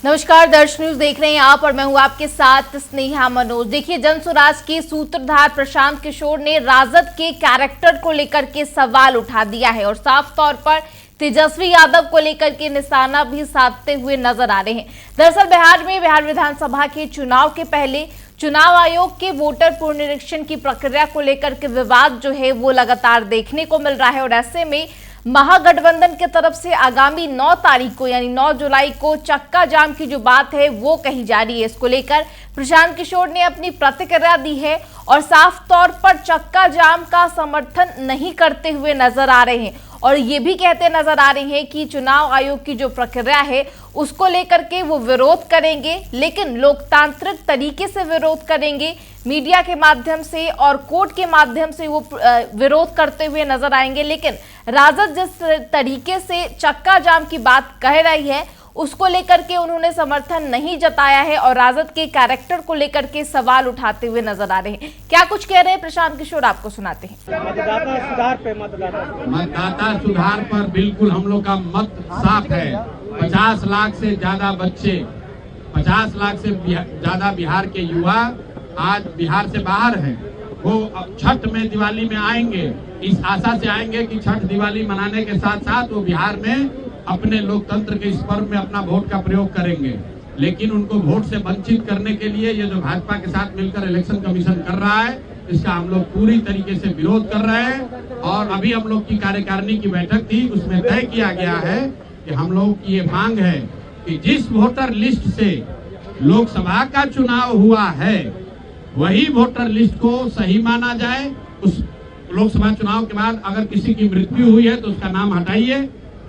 नमस्कार, दर्श न्यूज देख रहे हैं आप और मैं हूं आपके साथ स्नेहा मनोज। देखिए, जनसुराज के सूत्रधार प्रशांत किशोर ने राजद के कैरेक्टर को लेकर के सवाल उठा दिया है और साफ तौर पर तेजस्वी यादव को लेकर के निशाना भी साधते हुए नजर आ रहे हैं। दरअसल बिहार विधानसभा के चुनाव के पहले चुनाव आयोग के वोटर पुनरीक्षण की प्रक्रिया को लेकर के विवाद जो है वो लगातार देखने को मिल रहा है और ऐसे में महागठबंधन की तरफ से आगामी 9 तारीख को यानी 9 जुलाई को चक्का जाम की जो बात है वो कही जा रही है। इसको लेकर प्रशांत किशोर ने अपनी प्रतिक्रिया दी है और साफ तौर पर चक्का जाम का समर्थन नहीं करते हुए नजर आ रहे हैं और ये भी कहते नजर आ रहे हैं कि चुनाव आयोग की जो प्रक्रिया है उसको लेकर के वो विरोध करेंगे, लेकिन लोकतांत्रिक तरीके से विरोध करेंगे, मीडिया के माध्यम से और कोर्ट के माध्यम से वो विरोध करते हुए नजर आएंगे। लेकिन राजद जिस तरीके से चक्का जाम की बात कह रही है उसको लेकर के उन्होंने समर्थन नहीं जताया है और राजद के कैरेक्टर को लेकर के सवाल उठाते हुए नजर आ रहे हैं। क्या कुछ कह रहे हैं प्रशांत किशोर, आपको सुनाते हैं। मतदाता सुधार पर बिल्कुल हम लोग का मत साफ है। 50 लाख से ज्यादा बच्चे, 50 लाख से ज्यादा बिहार के युवा आज बिहार से बाहर हैं। वो अब छठ में, दिवाली में आएंगे, इस आशा से आएंगे कि छठ दिवाली मनाने के साथ साथ वो बिहार में अपने लोकतंत्र के इस पर्व में अपना वोट का प्रयोग करेंगे। लेकिन उनको वोट से वंचित करने के लिए ये जो भाजपा के साथ मिलकर इलेक्शन कमीशन कर रहा है, इसका हम लोग पूरी तरीके से विरोध कर रहे हैं। और अभी हम लोग की कार्यकारिणी की बैठक थी, उसमें तय किया गया है कि हम लोग की ये मांग है कि जिस वोटर लिस्ट से लोकसभा का चुनाव हुआ है वही वोटर लिस्ट को सही माना जाए। उस लोकसभा चुनाव के बाद अगर किसी की मृत्यु हुई है तो उसका नाम हटाइए,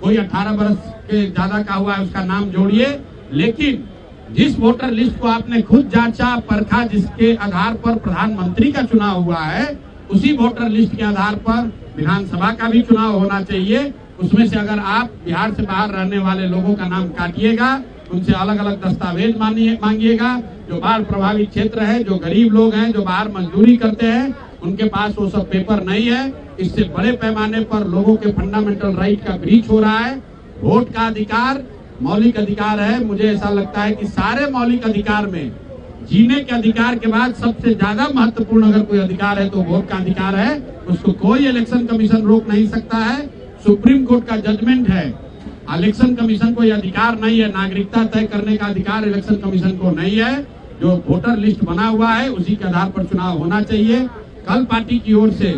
कोई 18 वर्ष के ज्यादा का हुआ है उसका नाम जोड़िए, लेकिन जिस वोटर लिस्ट को आपने खुद जांचा परखा, जिसके आधार पर प्रधानमंत्री का चुनाव हुआ है, उसी वोटर लिस्ट के आधार पर विधानसभा का भी चुनाव होना चाहिए। उसमें से अगर आप बिहार से बाहर रहने वाले लोगों का नाम काटिएगा, उनसे अलग अलग दस्तावेज मांगिएगा, जो बाढ़ प्रभावित क्षेत्र है, जो गरीब लोग हैं, जो बाहर मजदूरी करते हैं, उनके पास वो सब पेपर नहीं है। इससे बड़े पैमाने पर लोगों के फंडामेंटल राइट का ब्रीच हो रहा है। वोट का अधिकार मौलिक अधिकार है। मुझे ऐसा लगता है कि सारे मौलिक अधिकार में जीने के अधिकार के बाद सबसे ज्यादा महत्वपूर्ण अगर कोई अधिकार है तो वोट का अधिकार है। उसको कोई इलेक्शन कमीशन रोक नहीं सकता है। सुप्रीम कोर्ट का जजमेंट है, इलेक्शन कमीशन को यह अधिकार नहीं है, नागरिकता तय करने का अधिकार इलेक्शन कमीशन को नहीं है। जो वोटर लिस्ट बना हुआ है उसी के आधार पर चुनाव होना चाहिए। कल पार्टी की ओर से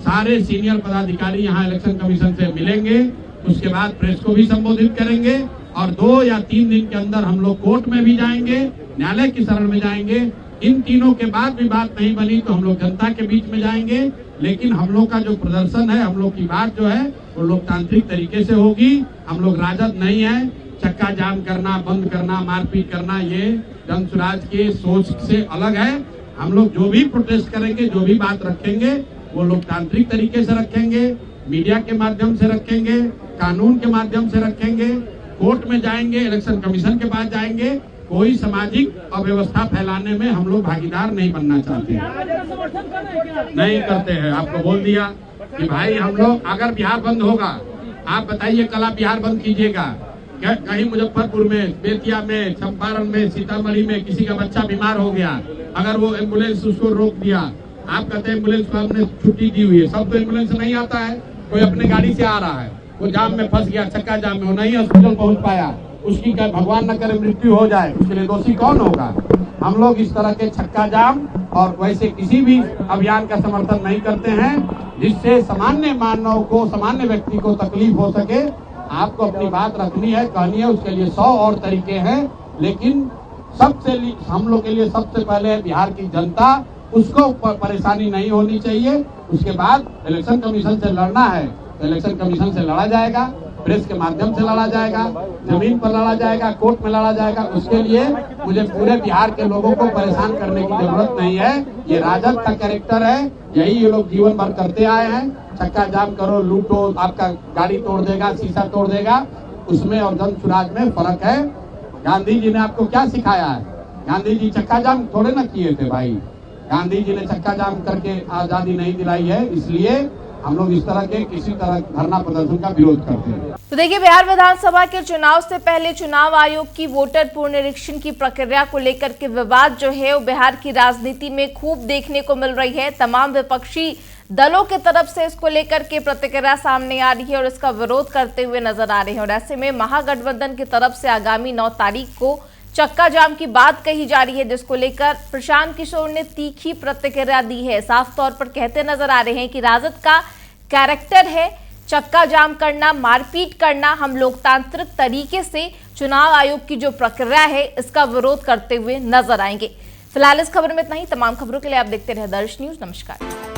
सारे सीनियर पदाधिकारी यहाँ इलेक्शन कमीशन से मिलेंगे, उसके बाद प्रेस को भी संबोधित करेंगे और 2 या 3 दिन के अंदर हम लोग कोर्ट में भी जाएंगे, न्यायालय की शरण में जाएंगे। इन तीनों के बाद भी बात नहीं बनी तो हम लोग जनता के बीच में जाएंगे। लेकिन हम लोग का जो प्रदर्शन है, हम लोग की बात जो है वो लोकतांत्रिक तरीके से होगी। हम लोग राजद नहीं है। चक्का जाम करना, बंद करना, मारपीट करना, ये जनसुराज के सोच से अलग है। हम लोग जो भी प्रोटेस्ट करेंगे, जो भी बात रखेंगे, वो लोकतांत्रिक तरीके से रखेंगे, मीडिया के माध्यम से रखेंगे, कानून के माध्यम से रखेंगे, कोर्ट में जाएंगे, इलेक्शन कमीशन के पास जाएंगे। कोई सामाजिक अव्यवस्था फैलाने में हम लोग भागीदार नहीं बनना चाहते हैं, नहीं करते हैं। आपको बोल दिया कि भाई हम लोग अगर बिहार बंद होगा, आप बताइए कल आप बिहार बंद कीजिएगा, कहीं मुजफ्फरपुर में, बेतिया में, चंपारण में, सीतामढ़ी में किसी का बच्चा बीमार हो गया, अगर वो एम्बुलेंस उसको रोक दिया, आप कहते हैं एम्बुलेंस को आपने छुट्टी दी हुई है, सब तो एम्बुलेंस नहीं आता है, कोई अपने गाड़ी से आ रहा है, वो जाम में फंस गया, चक्का जाम में, वो नहीं हॉस्पिटल पहुंच पाया, उसकी क्या भगवान न करे मृत्यु हो जाए, उसके लिए दोषी कौन होगा? हम लोग इस तरह के चक्का जाम और वैसे किसी भी अभियान का समर्थन नहीं करते हैं जिससे सामान्य मानव को, सामान्य व्यक्ति को तकलीफ हो सके। आपको अपनी बात रखनी है, कहनी है, उसके लिए 100 और तरीके हैं। लेकिन हम लोग के लिए सबसे पहले बिहार की जनता, उसको परेशानी नहीं होनी चाहिए। उसके बाद इलेक्शन कमीशन से लड़ना है तो इलेक्शन कमीशन से लड़ा जाएगा, प्रेस के माध्यम से लड़ा जाएगा, जमीन पर लड़ा जाएगा, कोर्ट में लड़ा जाएगा। उसके लिए मुझे पूरे बिहार के लोगों को परेशान करने की जरूरत नहीं है। ये राजद का कैरेक्टर है, यही ये लोग जीवन भर करते आए हैं। चक्का जाम करो, लूटो, आपका गाड़ी तोड़ देगा, शीशा तोड़ देगा, उसमें और जनसुराज में फर्क है। गांधी जी ने आपको क्या सिखाया है? गांधी जी चक्का जाम थोड़े ना किए थे भाई। गांधी जी ने चक्का जाम करके आजादी नहीं दिलाई है। इसलिए हम लोग इस तरह के किसी तरह धरना प्रदर्शन का विरोध करते हैं। तो देखिए, बिहार विधानसभा के चुनाव से पहले चुनाव आयोग की वोटर पुनरीक्षण की प्रक्रिया को लेकर के विवाद जो है वो बिहार की राजनीति में खूब देखने को मिल रही है। तमाम विपक्षी दलों की तरफ से इसको लेकर के प्रतिक्रिया सामने आ रही है और इसका विरोध करते हुए नजर आ रहे हैं। और ऐसे में महागठबंधन की तरफ से आगामी 9 तारीख को चक्का जाम की बात कही जा रही है, जिसको लेकर प्रशांत किशोर ने तीखी प्रतिक्रिया दी है। साफ तौर पर कहते नजर आ रहे हैं कि राजद का कैरेक्टर है चक्का जाम करना, मारपीट करना। हम लोकतांत्रिक तरीके से चुनाव आयोग की जो प्रक्रिया है इसका विरोध करते हुए नजर आएंगे। फिलहाल इस खबर में इतना ही। तमाम खबरों के लिए आप देखते रहे दर्श न्यूज। नमस्कार।